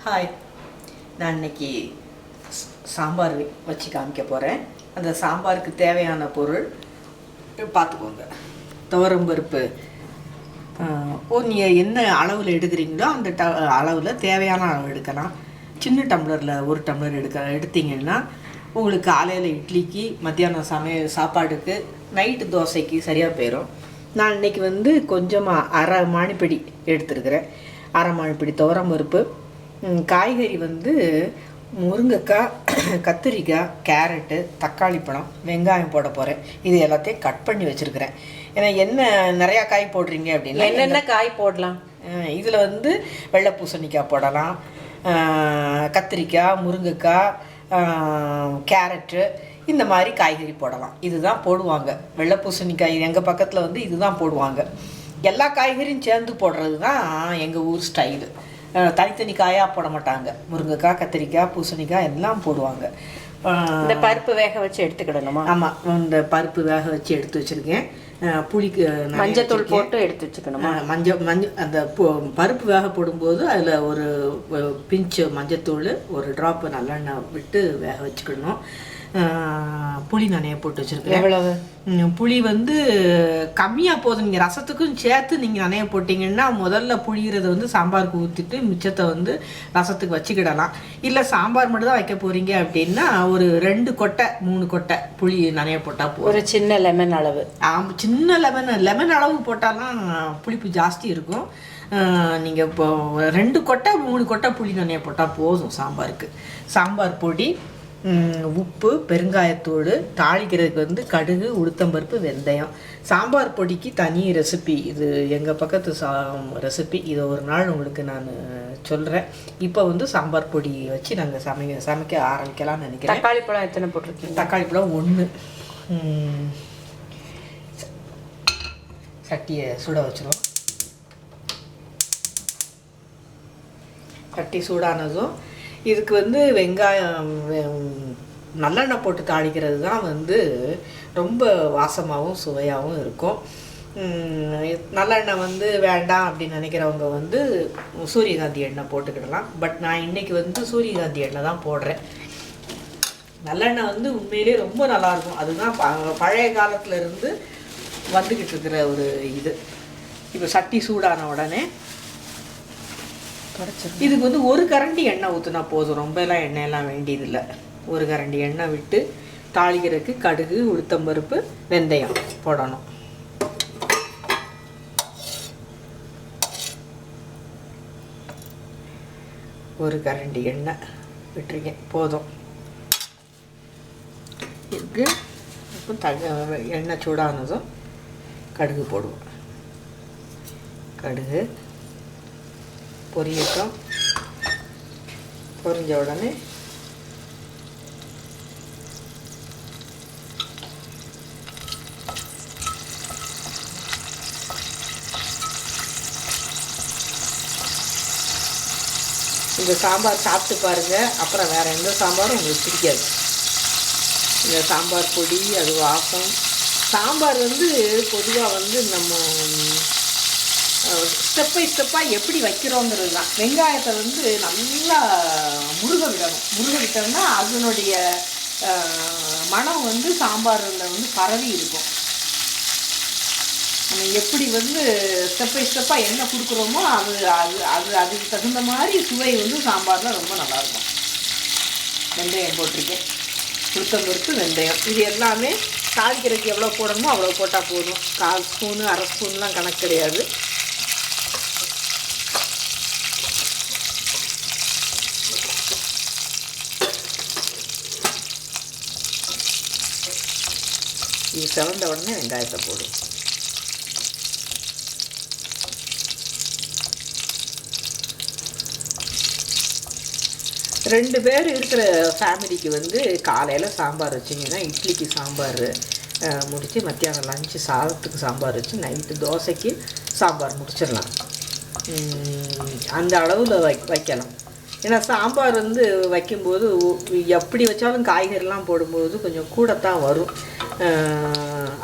Hi, நான் இன்னைக்கு சாம்பார் வச்சு காமிக்க போகிறேன். அந்த சாம்பாருக்கு தேவையான பொருள் பார்த்துக்கோங்க. துவரம்பருப்பு நீங்கள் என்ன அளவில் எடுக்கிறீங்களோ அந்த அளவில் தேவையான அளவு எடுக்கலாம். சின்ன டம்ளரில் ஒரு டம்ளர் எடுத்தீங்கன்னா உங்களுக்கு காலையில் இட்லிக்கு, மத்தியானம் சாப்பாடுக்கு, நைட்டு தோசைக்கு சரியாக போயிடும். நான் இன்றைக்கி கொஞ்சமாக அரை மாணிப்படி எடுத்துருக்கிறேன். அரை மாணிப்படி துவரம்பருப்பு, காய்கறி முருங்கைக்காய், கத்திரிக்காய், கேரட்டு, தக்காளி பழம், வெங்காயம் போட போகிறேன். இது எல்லாத்தையும் கட் பண்ணி வச்சுருக்கிறேன். ஏன்னா என்ன நிறையா காய் போடுறீங்க அப்படின்னா என்னென்ன காய் போடலாம்? இதில் வெள்ளை பூசணிக்காய் போடலாம், கத்திரிக்காய், முருங்கைக்காய், கேரட்டு, இந்த மாதிரி காய்கறி போடலாம். இதுதான் போடுவாங்க. வெள்ளை பூசணிக்காய் எங்கள் பக்கத்தில் இதுதான் போடுவாங்க. எல்லா காய்கறியும் சேர்ந்து போடுறது தான் எங்கள் ஊர் ஸ்டைலு. தனித்தனி காயாக போட மாட்டாங்க. முருங்கைக்காய், கத்திரிக்காய், பூசணிக்காய் எல்லாம் போடுவாங்க. இந்த பருப்பு வேக வச்சு எடுத்துக்கிடணுமா? ஆமாம், இந்த பருப்பு வேக வச்சு எடுத்து வச்சுருக்கேன். புளிக்கு மஞ்சத்தூள் போட்டு எடுத்து வச்சுக்கணுமா? மஞ்சள் அந்த பருப்பு வேக போடும்போது அதில் ஒரு பிஞ்சு மஞ்சத்தூள், ஒரு ட்ராப்பு நல்லெண்ணெய் விட்டு வேக வச்சுக்கணும். புளி நனைய போட்டு வச்சுருக்கேன். எவ்வளவு புளி கம்மியாக போதும். நீங்கள் ரசத்துக்கும் சேர்த்து நீங்கள் நனைய போட்டிங்கன்னா முதல்ல புளிகிறத சாம்பாருக்கு ஊற்றிட்டு மிச்சத்தை ரசத்துக்கு வச்சுக்கிடலாம். இல்லை சாம்பார் மட்டும் தான் வைக்க போகிறீங்க அப்படின்னா ஒரு 2 கொட்டை 3 கொட்டை புளி நனைய போட்டால் போதும். ஒரு சின்ன லெமன் அளவு. சின்ன லெமன் அளவு போட்டாலாம் புளிப்பு ஜாஸ்தி இருக்கும். நீங்கள் இப்போ 2 கொட்டை 3 கொட்டை புளி நனைய போட்டால் போதும் சாம்பாருக்கு. சாம்பார் பொடி, உப்பு, பெருங்காயத்தூள், தாளிக்கிறதுக்கு கடுகு, உளுத்தம்பருப்பு, வெந்தயம். சாம்பார் பொடிக்கு தனி ரெசிபி. இது எங்கள் பக்கத்து ரெசிபி. இதை ஒரு நாள் உங்களுக்கு நான் சொல்கிறேன். இப்போ சாம்பார் பொடி வச்சு நாங்கள் சமைக்க ஆரம்பிக்கலாம்னு நினைக்கிறேன். தக்காளி பழம் எத்தனை போட்டிருக்கீங்க? தக்காளி பழம் 1. சட்டியை சுட வச்சிடும். சட்டி சூடானதும் இதுக்கு வெங்காயம், நல்லெண்ணெய் போட்டு தாளிக்கிறது தான் ரொம்ப வாசமாகவும் சுவையாகவும் இருக்கும். நல்லெண்ணெய் வேண்டாம் அப்படின்னு நினைக்கிறவங்க சூரியகாந்தி எண்ணெய் போட்டுக்கிடலாம். பட் நான் இன்றைக்கி சூரியகாந்தி எண்ணெய் தான் போடுறேன். நல்லெண்ணெய் உண்மையிலே ரொம்ப நல்லாயிருக்கும். அதுதான் பழைய காலத்துலேருந்து வந்துக்கிட்டு இருக்கிற ஒரு இது. இப்போ சட்டி சூடான உடனே இதுக்கு ஒரு கரண்டி எண்ணெய் ஊற்றினா போதும். ரொம்பலாம் எண்ணெயெல்லாம் வேண்டியதில்லை. ஒரு கரண்டி எண்ணெய் விட்டு தாளிக்கிறதுக்கு கடுகு, உளுத்தம்பருப்பு, வெந்தயம் போடணும். ஒரு கரண்டி எண்ணெய் விட்டுருக்கேன், போதும். இதுக்கு இப்போ எண்ணெய் சூடானதும் கடுகு போடுவோம். கடுகு பொரியட்டும். பொரிஞ்ச உடனே இந்த சாம்பார் சாப்பிட்டு பாருங்கள். அப்புறம் வேறு எந்த சாம்பாரும் உங்களுக்கு பிடிக்காது. இந்த சாம்பார் பொடி அது வாசம். சாம்பார் பொதுவாக நம்ம ஸ்டெப் பை ஸ்டெப்பாக எப்படி வைக்கிறோங்கிறது தான். வெங்காயத்தை நல்லா முருக விட்டோம்னா அதனுடைய மனம் சாம்பாரில் பரவி இருக்கும். நம்ம எப்படி ஸ்டெப் பை ஸ்டெப்பாக என்ன கொடுக்குறோமோ அதுக்கு தகுந்த மாதிரி சுவை சாம்பாரில் ரொம்ப நல்லாயிருக்கும். வெந்தயம் போட்டிருக்கேன், உளுத்தம்பருப்பு, வெந்தயம். இது எல்லாமே தாளிக்கிறதுக்கு எவ்வளோ போடணுமோ அவ்வளோ போட்டால் போதும். 1/4 ஸ்பூனு 1/2 ஸ்பூன்லாம் கணக்கு கிடையாது. இது செவந்த உடனே வெங்காயத்தை போடும். ரெண்டு பேர் இருக்கிற ஃபேமிலிக்கு காலையில் சாம்பார் வச்சிங்கன்னா இட்லிக்கு சாம்பார் முடித்து, மத்தியானம் லஞ்சு சாதத்துக்கு சாம்பார் வச்சு, நைட்டு தோசைக்கு சாம்பார் முடிச்சிடலாம். அந்த அளவில் வைக்கலாம். ஏன்னா சாம்பார் வைக்கும்போது எப்படி வச்சாலும் காய்கறிலாம் போடும்போது கொஞ்சம் கூடத்தான் வரும்.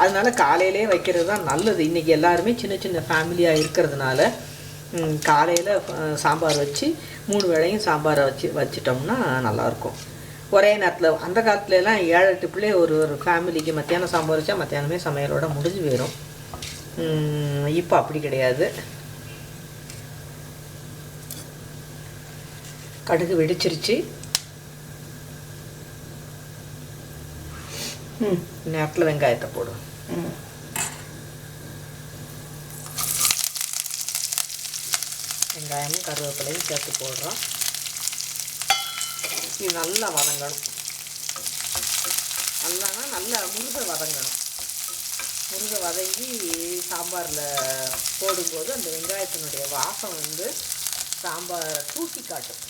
அதனால் காலையிலே வைக்கிறது தான் நல்லது. இன்றைக்கி எல்லாருமே சின்ன சின்ன ஃபேமிலியாக இருக்கிறதுனால காலையில் சாம்பார் வச்சு 3 வேளையும் சாம்பாரை வச்சிட்டோம்னா நல்லாயிருக்கும். ஒரே நேரத்தில் அந்த காலத்துலலாம் 7-8 பிள்ளை ஒரு ஃபேமிலிக்கு மத்தியானம் சாம்பார் வச்சா மத்தியானமே சமையலோட முடிஞ்சு போயிடும். இப்போ அப்படி கிடையாது. கடுகு வெடிச்சிருச்சு. நேரத்தில் வெங்காயத்தை போடும். வெங்காயமும் கருவேப்பிலையும் சேர்த்து போடுறோம். இது நல்லா வதங்கணும். நல்லா முருகை வதங்கணும். முருகை வதங்கி சாம்பாரில் போடும்போது அந்த வெங்காயத்தினுடைய வாசம் வந்து சாம்பார் தூக்கி காட்டும்.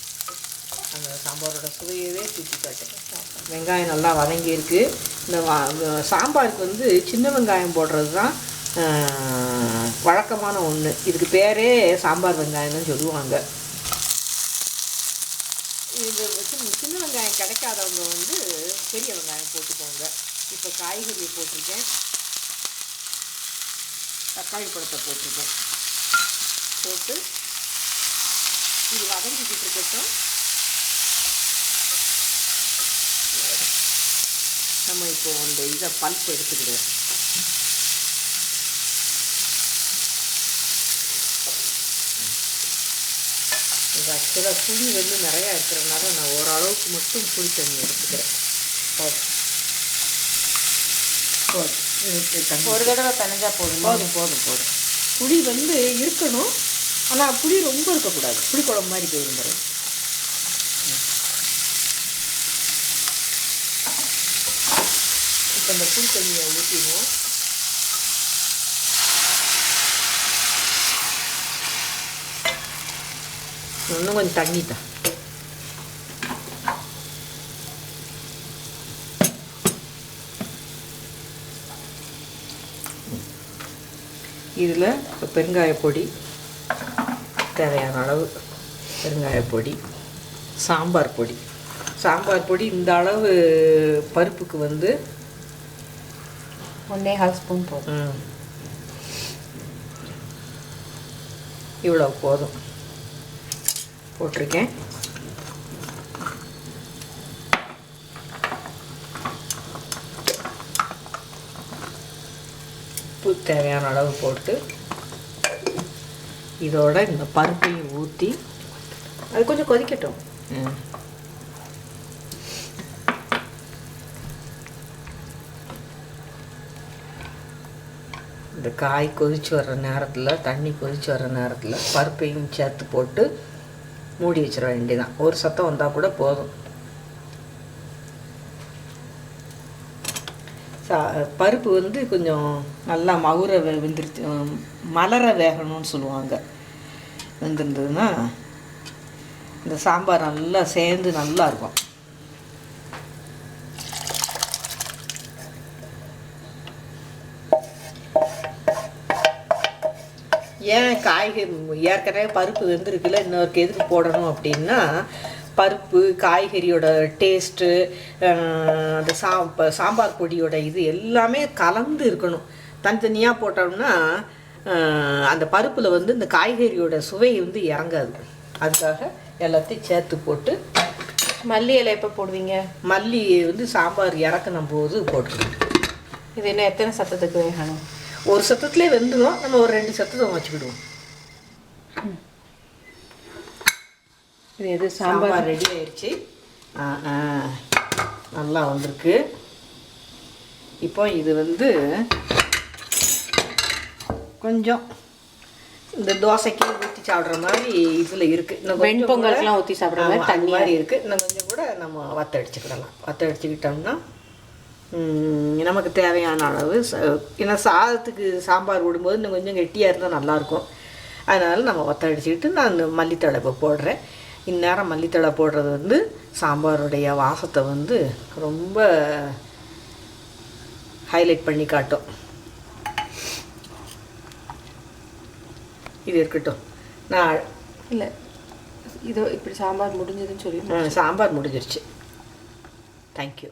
அந்த சாம்பாரோட சுவையவே தூக்கி காட்டும். வெங்காயம் நல்லா வதங்கியிருக்கு. இந்த சாம்பாருக்கு வந்து சின்ன வெங்காயம் போடுறது தான் வழக்கமான ஒன்று. இதுக்கு பேரே சாம்பார் வெங்காயம்னு சொல்லுவாங்க. இது சின்ன வெங்காயம் கிடைக்காதவங்க வந்து பெரிய வெங்காயம் போட்டுக்கோங்க. இப்போ காய்கறியை போட்டிருக்கேன். தக்காளி பழத்தை போட்டிருக்கேன். போட்டு இது வதங்கிக்கிட்டு இருக்கட்டும். நம்ம இப்போ இந்த இதை பல்ப் எடுத்துக்கிடுவோம். இது ஆக்சுவலாக புளி வந்து நிறையா இருக்கிறதுனால நான் ஓரளவுக்கு மட்டும் புளி தண்ணி எடுத்துக்கிறேன். ஒரு தடவை தனிஞ்சா போதும். புளி வந்து இருக்கணும், ஆனால் புளி ரொம்ப இருக்கக்கூடாது. புளி குழம்பு மாதிரி போயிடும் பாருங்க. இப்போ இந்த புளி தண்ணியை ஊற்றிடுவோம். இன்னும் கொஞ்சம் தண்ணி தான். இதில் இப்போ பெருங்காயப்பொடி, தேவையான அளவு பெருங்காயப்பொடி, சாம்பார் பொடி இந்த அளவு பருப்புக்கு வந்து 1.5 ஸ்பூன் போதும். இவ்வளோ போதும் போட்டிருக்கேன். உப்பு தேவையான அளவு போட்டு இதோட இந்த பருப்பையும் ஊற்றி அது கொஞ்சம் கொதிக்கட்டும். இந்த காய் கொதிச்சு வர்ற நேரத்தில், தண்ணி கொதிச்சு வர்ற நேரத்தில் பருப்பையும் சேர்த்து போட்டு மூடி வச்சிட வேண்டியதான். ஒரு சத்தம் வந்தால் கூட போதும். பருப்பு வந்து கொஞ்சம் நல்லா மலர வேகணும்னு சொல்லுவாங்க. வெந்திருந்ததுன்னா இந்த சாம்பார் நல்லா சேர்ந்து நல்லா இருக்கும். ஏன் காய்கறி ஏற்கனவே பருப்பு வெந்திருக்குல்ல, இன்னொருக்கு எதுக்கு போடணும் அப்படின்னா, பருப்பு காய்கறியோட டேஸ்ட்டு, அந்த சாம்பார் பொடியோட இது எல்லாமே கலந்து இருக்கணும். தனித்தனியாக போட்டோம்னா அந்த பருப்பில் வந்து இந்த காய்கறியோட சுவை வந்து இறங்காது. அதுக்காக எல்லாத்தையும் சேர்த்து போட்டு. மல்லி இலை எப்போ போடுவீங்க? மல்லி வந்து சாம்பார் இறக்கணும் போது போட்டுக்கணும். இது என்ன எத்தனை சத்தத்துக்கு வேகணும்? ஒரு சத்தத்துலேயே வெந்துடும். நம்ம ஒரு 2 சத்தத்தை வச்சுக்கிடுவோம். இது எது? சாம்பார் ரெடி ஆயிடுச்சு. நல்லா வந்திருக்கு. இப்போ இது வந்து கொஞ்சம் இந்த தோசைக்கு ஊற்றி சாப்பிட்ற மாதிரி இதில் இருக்குது. இன்னும் வெண்பொங்கலுக்குலாம் ஊற்றி சாப்பிட்ற மாதிரி தண்ணி மாதிரி இருக்குது. இன்னும் கொஞ்சம் கூட நம்ம வத்தடிச்சுக்கிடலாம். வத்தடிச்சுக்கிட்டோம்னா நமக்கு தேவையான அளவு. ஏன்னா சாதத்துக்கு சாம்பார் விடும்போது இன்னும் கொஞ்சம் கெட்டியாக இருந்தால் நல்லாயிருக்கும். அதனால் நம்ம வத்தடிச்சுக்கிட்டு நான் இந்த மல்லித்தழை இப்போ போடுறேன். இந்நேரம் மல்லித்தழை போடுறது வந்து சாம்பாருடைய வாசத்தை வந்து ரொம்ப ஹைலைட் பண்ணி காட்டும். இது இருக்கட்டும். நான் இல்லை, இது இப்படி சாம்பார் முடிஞ்சதுன்னு சொல்லி சாம்பார் முடிஞ்சிருச்சு. தேங்க்யூ.